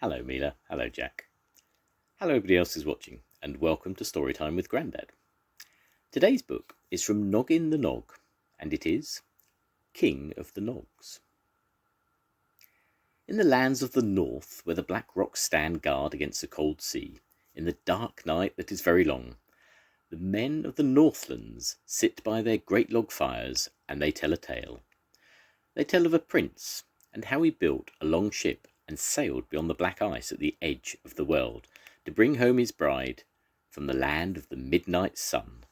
Hello Mila, hello Jack. Hello everybody else who's watching, and welcome to Storytime with Grandad. Today's book is from Noggin the Nog, and it is King of the Nogs. In the lands of the north, where the black rocks stand guard against the cold sea, in the dark night that is very long, the men of the Northlands sit by their great log fires, and they tell a tale. They tell of a prince, and how he built a long ship and sailed beyond the black ice at the edge of the world to bring home his bride from the land of the midnight sun.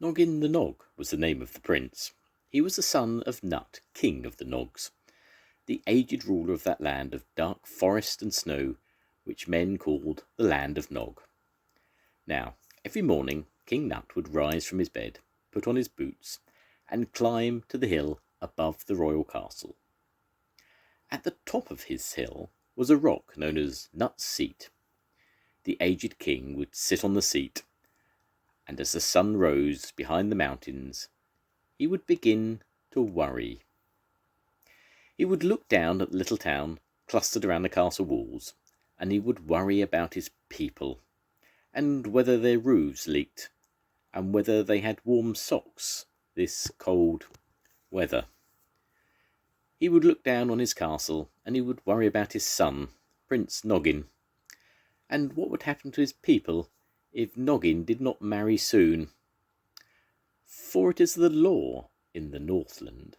Noggin the Nog was the name of the prince. He was the son of Nut, king of the Nogs, the aged ruler of that land of dark forest and snow, which men called the land of Nog. Now, every morning King Nut would rise from his bed, put on his boots, and climb to the hill above the royal castle. At the top of his hill was a rock known as Nut's Seat. The aged king would sit on the seat, and as the sun rose behind the mountains, he would begin to worry. He would look down at the little town clustered around the castle walls, and he would worry about his people, and whether their roofs leaked, and whether they had warm socks this cold weather. He would look down on his castle, and he would worry about his son, Prince Noggin, and what would happen to his people if Noggin did not marry soon. For it is the law in the Northland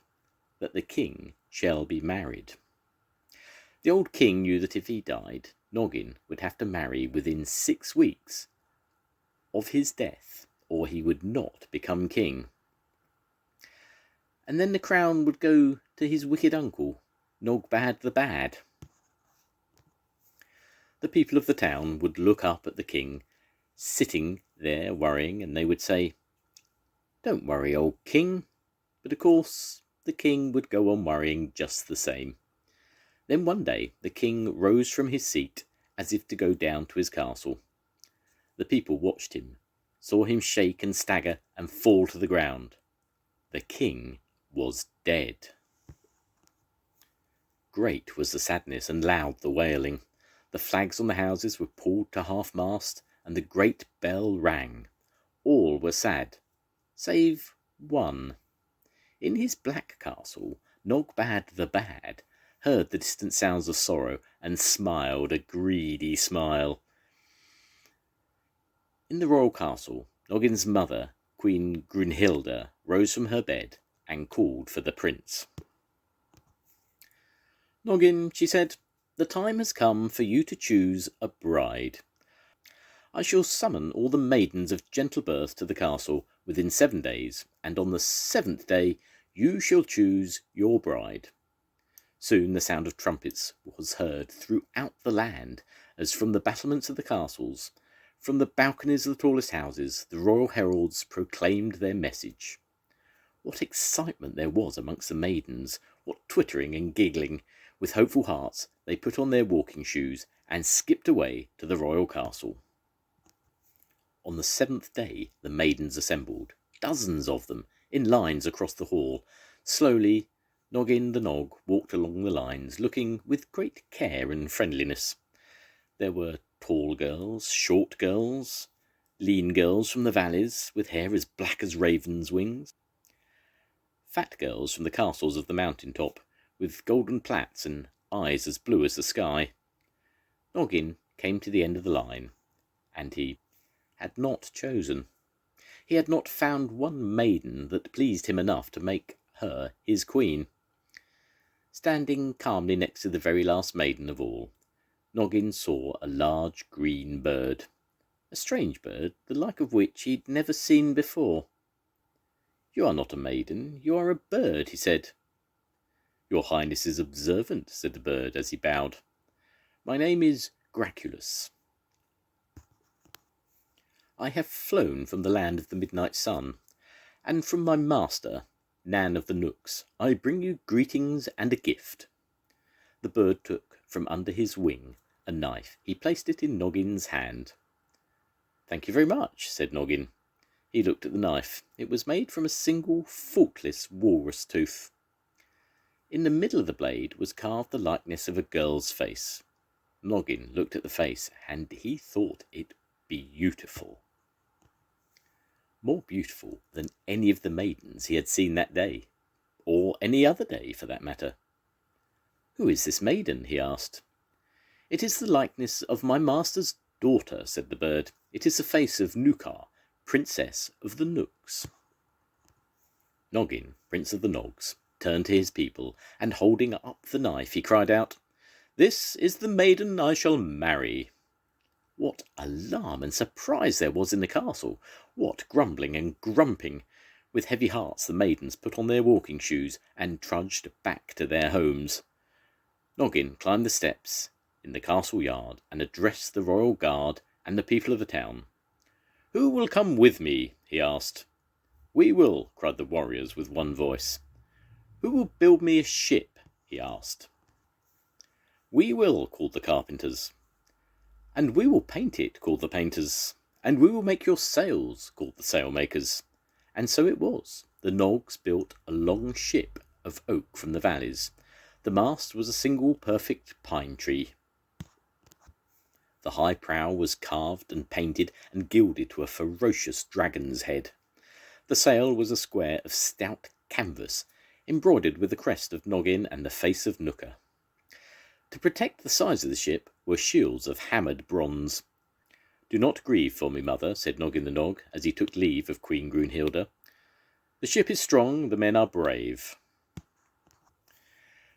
that the king shall be married. The old king knew that if he died, Noggin would have to marry within 6 weeks of his death, or he would not become king. And then the crown would go to his wicked uncle, Nogbad the Bad. The people of the town would look up at the king, sitting there worrying, and they would say, "Don't worry, old king." But of course, the king would go on worrying just the same. Then one day, the king rose from his seat as if to go down to his castle. The people watched him, saw him shake and stagger and fall to the ground. The king was dead. Great was the sadness and loud the wailing. The flags on the houses were pulled to half-mast, and the great bell rang. All were sad, save one. In his black castle, Nogbad the Bad heard the distant sounds of sorrow and smiled a greedy smile. In the royal castle, Noggin's mother, Queen Grunhilda, rose from her bed and called for the prince. "Noggin," she said, "the time has come for you to choose a bride. I shall summon all the maidens of gentle birth to the castle within 7 days, and on the 7th day you shall choose your bride." Soon the sound of trumpets was heard throughout the land, as from the battlements of the castles, from the balconies of the tallest houses, the royal heralds proclaimed their message. What excitement there was amongst the maidens, what twittering and giggling. With hopeful hearts they put on their walking shoes and skipped away to the royal castle. On the 7th day the maidens assembled, dozens of them, in lines across the hall. Slowly Noggin the Nog walked along the lines, looking with great care and friendliness. There were tall girls, short girls, lean girls from the valleys, with hair as black as ravens' wings, fat girls from the castles of the mountain top, with golden plaits and eyes as blue as the sky. Noggin came to the end of the line, and he had not chosen. He had not found one maiden that pleased him enough to make her his queen. Standing calmly next to the very last maiden of all, Noggin saw a large green bird, a strange bird, the like of which he'd never seen before. "You are not a maiden, you are a bird," he said. "Your Highness is observant," said the bird as he bowed. "My name is Graculus. I have flown from the land of the midnight sun, and from my master, Nan of the Nooks, I bring you greetings and a gift." The bird took from under his wing a knife. He placed it in Noggin's hand. "Thank you very much," said Noggin. He looked at the knife. It was made from a single faultless walrus tooth. In the middle of the blade was carved the likeness of a girl's face. Noggin looked at the face, and he thought it beautiful. More beautiful than any of the maidens he had seen that day, or any other day for that matter. "Who is this maiden?" he asked. "It is the likeness of my master's daughter," said the bird. "It is the face of Nuka, Princess of the Noogs." Noggin, Prince of the Nogs, turned to his people, and holding up the knife, he cried out, "This is the maiden I shall marry." What alarm and surprise there was in the castle! What grumbling and grumping! With heavy hearts the maidens put on their walking shoes and trudged back to their homes. Noggin climbed the steps in the castle yard and addressed the royal guard and the people of the town. "Who will come with me?" he asked. "We will," cried the warriors with one voice. "Who will build me a ship?" he asked. "We will," called the carpenters. "And we will paint it," called the painters. "And we will make your sails," called the sailmakers. And so it was. The Nogs built a long ship of oak from the valleys. The mast was a single perfect pine tree. The high prow was carved and painted and gilded to a ferocious dragon's head. The sail was a square of stout canvas, embroidered with the crest of Noggin and the face of Nuka. To protect the sides of the ship were shields of hammered bronze. "Do not grieve for me, mother," said Noggin the Nog, as he took leave of Queen Brunhilde. "The ship is strong, the men are brave.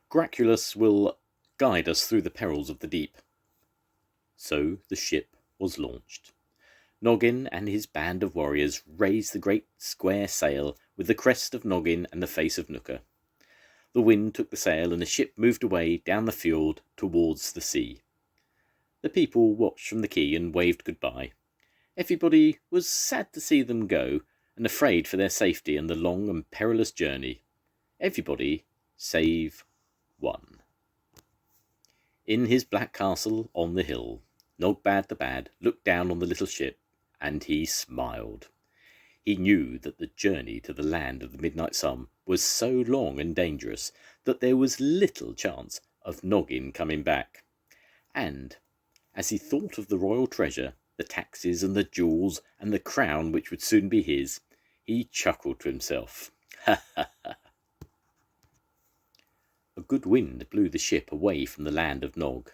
Graculus will guide us through the perils of the deep." So the ship was launched. Noggin and his band of warriors raised the great square sail with the crest of Noggin and the face of Nuka. The wind took the sail, and the ship moved away down the fjord towards the sea. The people watched from the quay and waved goodbye. Everybody was sad to see them go, and afraid for their safety and the long and perilous journey. Everybody save one. In his black castle on the hill, Nogbad the Bad looked down on the little ship, and he smiled. He knew that the journey to the land of the midnight sun was so long and dangerous that there was little chance of Noggin coming back. And as he thought of the royal treasure, the taxes and the jewels and the crown which would soon be his, he chuckled to himself. Ha ha ha! A good wind blew the ship away from the land of Nog.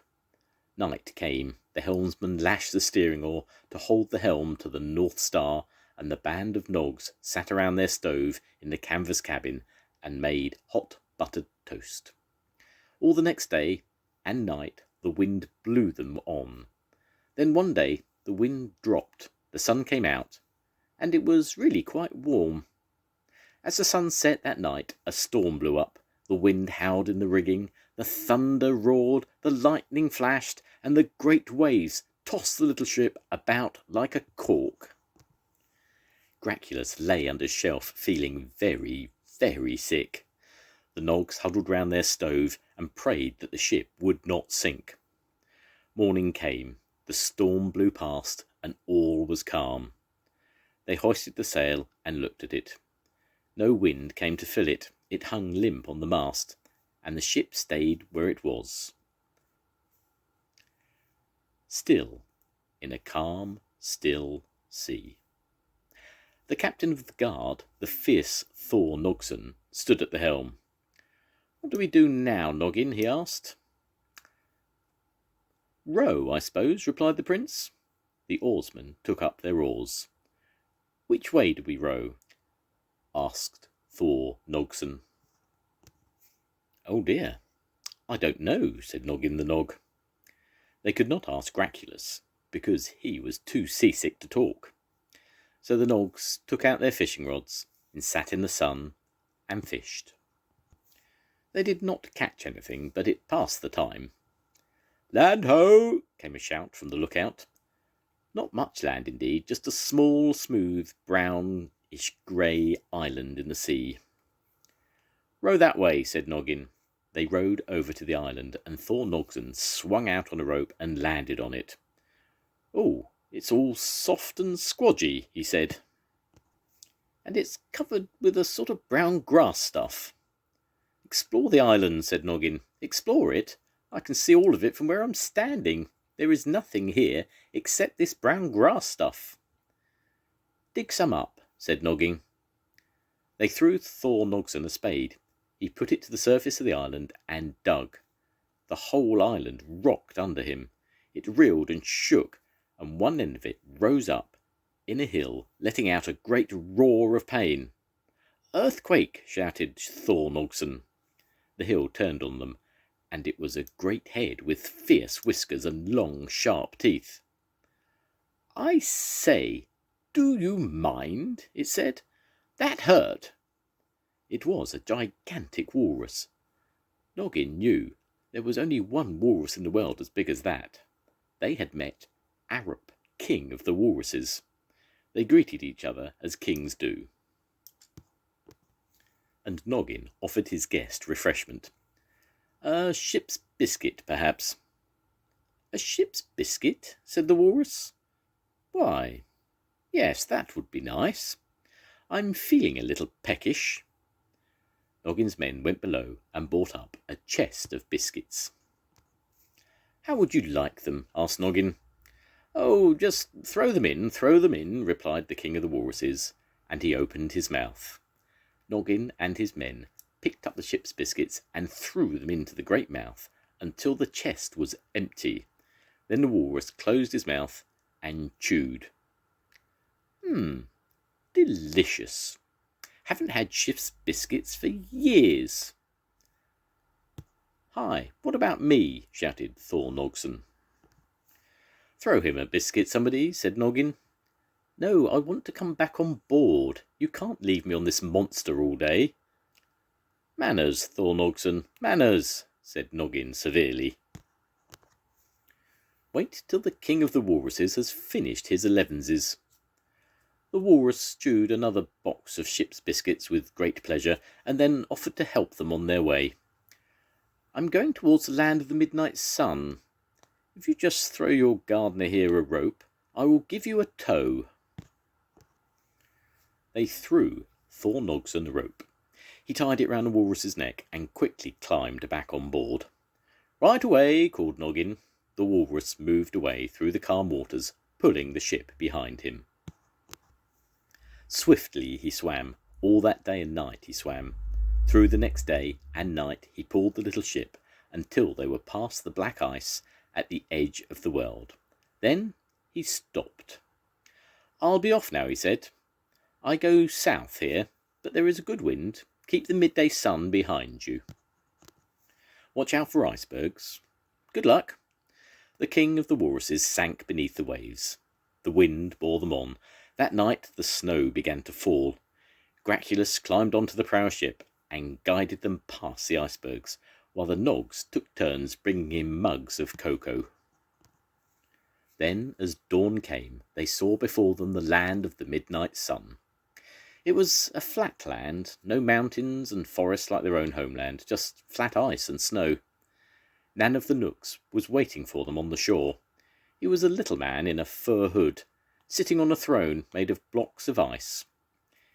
Night came. The helmsman lashed the steering oar to hold the helm to the North Star, and the band of Nogs sat around their stove in the canvas cabin and made hot buttered toast. All the next day and night the wind blew them on. Then one day the wind dropped, the sun came out, and it was really quite warm. As the sun set that night, a storm blew up. The wind howled in the rigging, the thunder roared, the lightning flashed, and the great waves tossed the little ship about like a cork. Graculus lay under his shelf, feeling very, very sick. The Nogs huddled round their stove and prayed that the ship would not sink. Morning came, the storm blew past, and all was calm. They hoisted the sail and looked at it. No wind came to fill it. It hung limp on the mast, and the ship stayed where it was. Still, in a calm, still sea. The captain of the guard, the fierce Thor Nogson, stood at the helm. "What do we do now, Noggin?" he asked. "Row, I suppose," replied the prince. The oarsmen took up their oars. "Which way do we row?" asked Thor Nogson. "Oh dear, I don't know," said Noggin the Nog. They could not ask Graculus, because he was too seasick to talk. So the Nogs took out their fishing rods and sat in the sun and fished. They did not catch anything, but it passed the time. "Land ho!" came a shout from the lookout. Not much land indeed, just a small, smooth, brownish grey island in the sea. "Row that way," said Noggin. They rowed over to the island, and Thor Nogson swung out on a rope and landed on it. "Oh, it's all soft and squodgy," he said. "And it's covered with a sort of brown grass stuff." Explore the island, said Noggin. Explore it? I can see all of it from where I'm standing. There is nothing here except this brown grass stuff. Dig some up, said Noggin. They threw Thor Nogson a spade. He put it to the surface of the island and dug. The whole island rocked under him. It reeled and shook, and one end of it rose up in a hill, letting out a great roar of pain. Earthquake! Shouted Thor Nogson. The hill turned on them, and it was a great head with fierce whiskers and long, sharp teeth. I say, do you mind? It said. That hurt. It was a gigantic walrus. Noggin knew there was only one walrus in the world as big as that. They had met Arup, king of the walruses. They greeted each other as kings do. And Noggin offered his guest refreshment. A ship's biscuit, perhaps. A ship's biscuit? Said the walrus. Why, yes, that would be nice. I'm feeling a little peckish. Noggin's men went below and brought up a chest of biscuits. How would you like them? Asked Noggin. Oh, just throw them in, replied the king of the walruses, and he opened his mouth. Noggin and his men picked up the ship's biscuits and threw them into the great mouth until the chest was empty. Then the walrus closed his mouth and chewed. Delicious. Haven't had ship's biscuits for years. Hi, what about me? Shouted Thor Nogson. Throw him a biscuit, somebody, said Noggin. No, I want to come back on board. You can't leave me on this monster all day. Manners, Thor Nogson, manners, said Noggin severely. Wait till the king of the walruses has finished his elevenses. The walrus stewed another box of ship's biscuits with great pleasure, and then offered to help them on their way. I'm going towards the land of the midnight sun. If you just throw your gardener here a rope, I will give you a tow. They threw Thor Nogson a rope. He tied it round the walrus's neck and quickly climbed back on board. Right away, called Noggin. The walrus moved away through the calm waters, pulling the ship behind him. Swiftly he swam. All that day and night he swam. Through the next day and night he pulled the little ship until they were past the black ice at the edge of the world. Then he stopped. I'll be off now, he said. I go south here, but there is a good wind. Keep the midday sun behind you. Watch out for icebergs. Good luck. The king of the walruses sank beneath the waves. The wind bore them on. That night the snow began to fall. Graculus climbed onto the prow ship and guided them past the icebergs, while the Nogs took turns bringing him mugs of cocoa. Then, as dawn came, they saw before them the land of the midnight sun. It was a flat land, no mountains and forests like their own homeland, just flat ice and snow. Nan of the Nooks was waiting for them on the shore. He was a little man in a fur hood, sitting on a throne made of blocks of ice.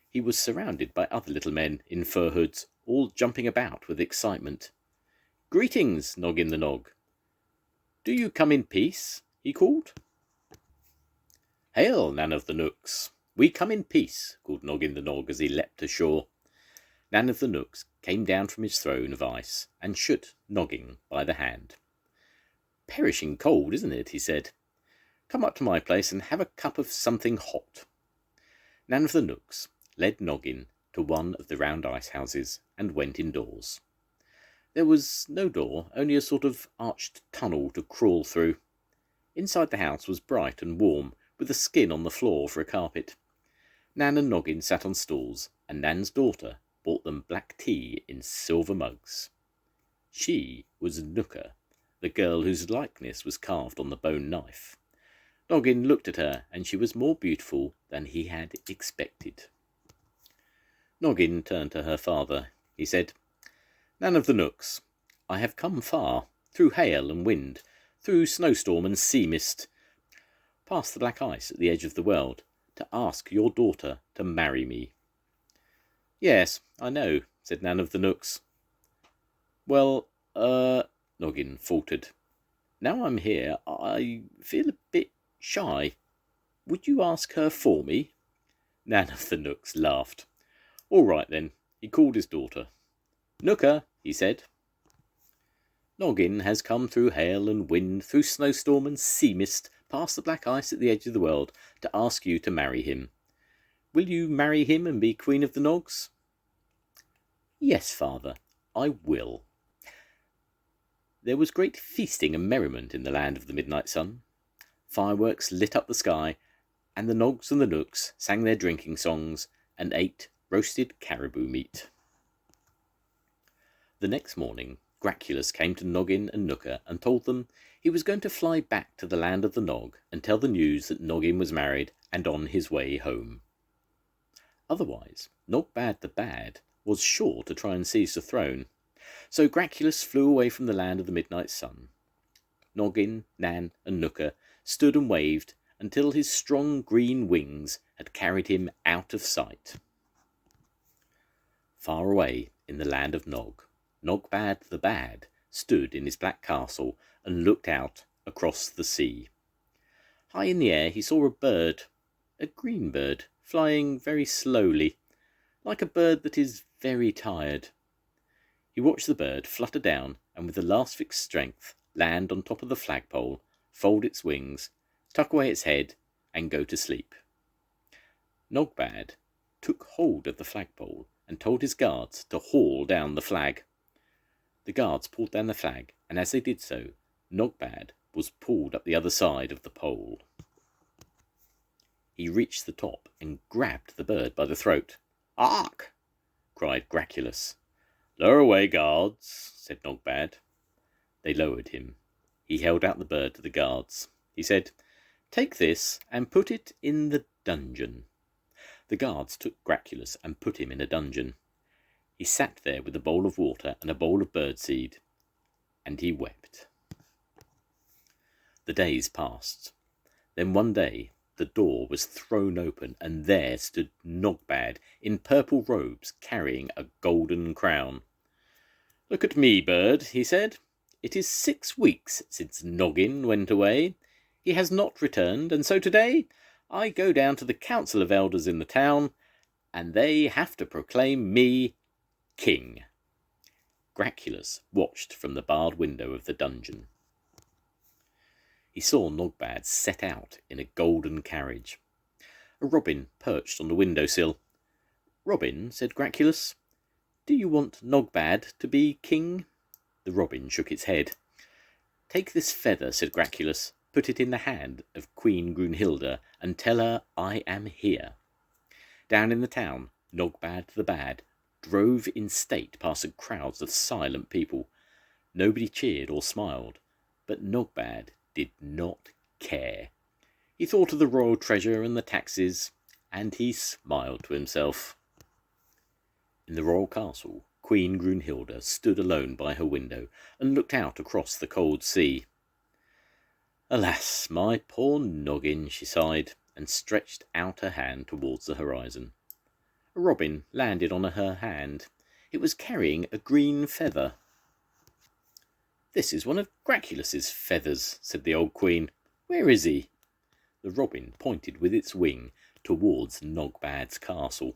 He was surrounded by other little men in fur hoods, all jumping about with excitement. Greetings, Noggin the Nog. Do you come in peace? He called. Hail, Nan of the Nooks. We come in peace, called Noggin the Nog as he leapt ashore. Nan of the Nooks came down from his throne of ice and shook Noggin by the hand. Perishing cold, isn't it? He said. Come up to my place and have a cup of something hot. Nan of the Nooks led Noggin to one of the round ice houses and went indoors. There was no door, only a sort of arched tunnel to crawl through. Inside the house was bright and warm, with the skin on the floor for a carpet. Nan and Noggin sat on stools, and Nan's daughter brought them black tea in silver mugs. She was Nooka, the girl whose likeness was carved on the bone knife. Noggin looked at her, and she was more beautiful than he had expected. Noggin turned to her father. He said, Nan of the Nooks, I have come far, through hail and wind, through snowstorm and sea mist, past the black ice at the edge of the world, to ask your daughter to marry me. Yes, I know, said Nan of the Nooks. Well, Noggin faltered. Now I'm here, I feel a bit shy. Would you ask her for me? Nan of the Nooks laughed. All right then. He called his daughter. Nooker, he said. Noggin has come through hail and wind, through snowstorm and sea mist, past the black ice at the edge of the world, to ask you to marry him. Will you marry him and be Queen of the Nogs? Yes, father, I will. There was great feasting and merriment in the land of the midnight sun. Fireworks lit up the sky, and the Nogs and the Nooks sang their drinking songs and ate roasted caribou meat. The next morning, Graculus came to Noggin and Nooker and told them he was going to fly back to the land of the Nog and tell the news that Noggin was married and on his way home. Otherwise, Nogbad the Bad was sure to try and seize the throne, so Graculus flew away from the land of the midnight sun. Noggin, Nan, and Nooker stood and waved until his strong green wings had carried him out of sight. Far away in the land of Nog, Nogbad the Bad stood in his black castle and looked out across the sea. High in the air he saw a bird, a green bird, flying very slowly, like a bird that is very tired. He watched the bird flutter down and with the last of its strength land on top of the flagpole, fold its wings, tuck away its head, and go to sleep. Nogbad took hold of the flagpole and told his guards to haul down the flag. The guards pulled down the flag, and as they did so, Nogbad was pulled up the other side of the pole. He reached the top and grabbed the bird by the throat. "Ark!" cried Graculus. "Lower away, guards," said Nogbad. They lowered him. He held out the bird to the guards. He said, "Take this and put it in the dungeon." The guards took Graculus and put him in a dungeon. He sat there with a bowl of water and a bowl of birdseed, and he wept. The days passed. Then one day the door was thrown open, and there stood Nogbad in purple robes carrying a golden crown. "Look at me, bird," he said. "It is 6 weeks since Noggin went away. He has not returned, and so today I go down to the council of elders in the town, and they have to proclaim me king." Graculus watched from the barred window of the dungeon. He saw Nogbad set out in a golden carriage. A robin perched on the window-sill. "Robin," said Graculus, "do you want Nogbad to be king?" The robin shook its head. "Take this feather," said Graculus, "put it in the hand of Queen Grunhilda, and tell her I am here." Down in the town, Nogbad the Bad drove in state past the crowds of silent people. Nobody cheered or smiled, but Nogbad did not care. He thought of the royal treasure and the taxes, and he smiled to himself. In the royal castle, Queen Grunhilda stood alone by her window and looked out across the cold sea. "Alas, my poor Noggin," she sighed, and stretched out her hand towards the horizon. A robin landed on her hand. It was carrying a green feather. "This is one of Graculus's feathers," said the old queen. "Where is he?" The robin pointed with its wing towards Nogbad's castle.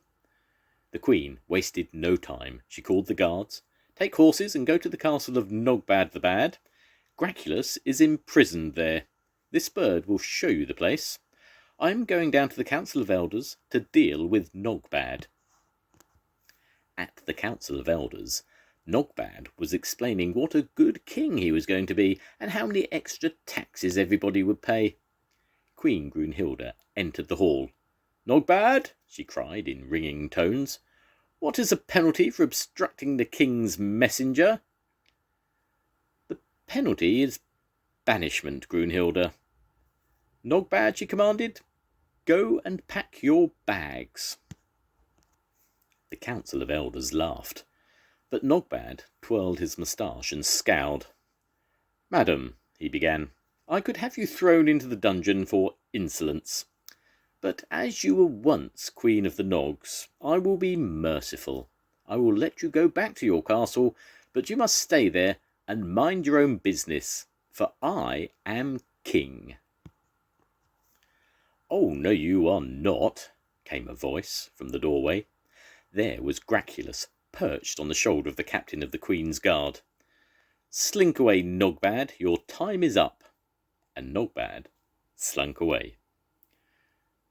The queen wasted no time. She called the guards. "Take horses and go to the castle of Nogbad the Bad. Graculus is imprisoned there. This bird will show you the place. I am going down to the council of elders to deal with Nogbad." At the council of elders, Nogbad was explaining what a good king he was going to be, and how many extra taxes everybody would pay. Queen Grunhilda entered the hall. "Nogbad," she cried in ringing tones, "what is the penalty for obstructing the king's messenger?" "The penalty is banishment, Grunhilda." "Nogbad," she commanded, "go and pack your bags." The council of elders laughed, but Nogbad twirled his moustache and scowled. "Madam," he began, "I could have you thrown into the dungeon for insolence. But as you were once Queen of the Nogs, I will be merciful. I will let you go back to your castle, but you must stay there and mind your own business, for I am king." "Oh, no, you are not," came a voice from the doorway. There was Graculus, perched on the shoulder of the captain of the Queen's Guard. "Slink away, Nogbad, your time is up." And Nogbad slunk away.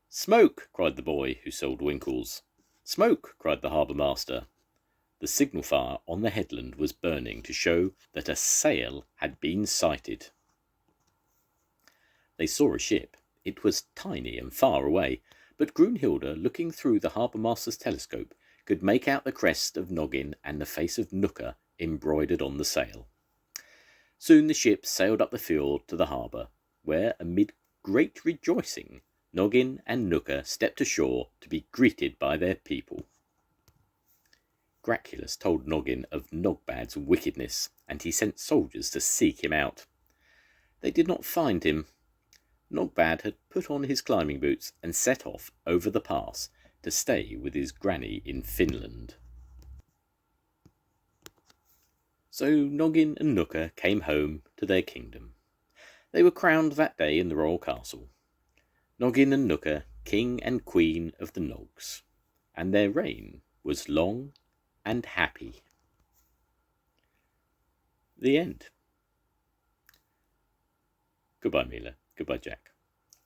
"Smoke!" cried the boy who sold winkles. "Smoke!" cried the harbour master. The signal fire on the headland was burning to show that a sail had been sighted. They saw a ship. It was tiny and far away, but Grunhilda, looking through the harbour master's telescope, could make out the crest of Noggin and the face of Nooka embroidered on the sail. Soon the ship sailed up the fjord to the harbour, where, amid great rejoicing, Noggin and Nooka stepped ashore to be greeted by their people. Graculus told Noggin of Nogbad's wickedness, and he sent soldiers to seek him out. They did not find him. Nogbad had put on his climbing boots and set off over the pass to stay with his granny in Finland. So Noggin and Nooka came home to their kingdom. They were crowned that day in the royal castle. Noggin and Nooka, king and queen of the Nogs, and their reign was long and happy. The end. Goodbye, Mila. Goodbye, Jack.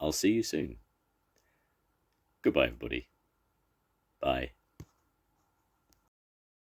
I'll see you soon. Goodbye, everybody. Bye.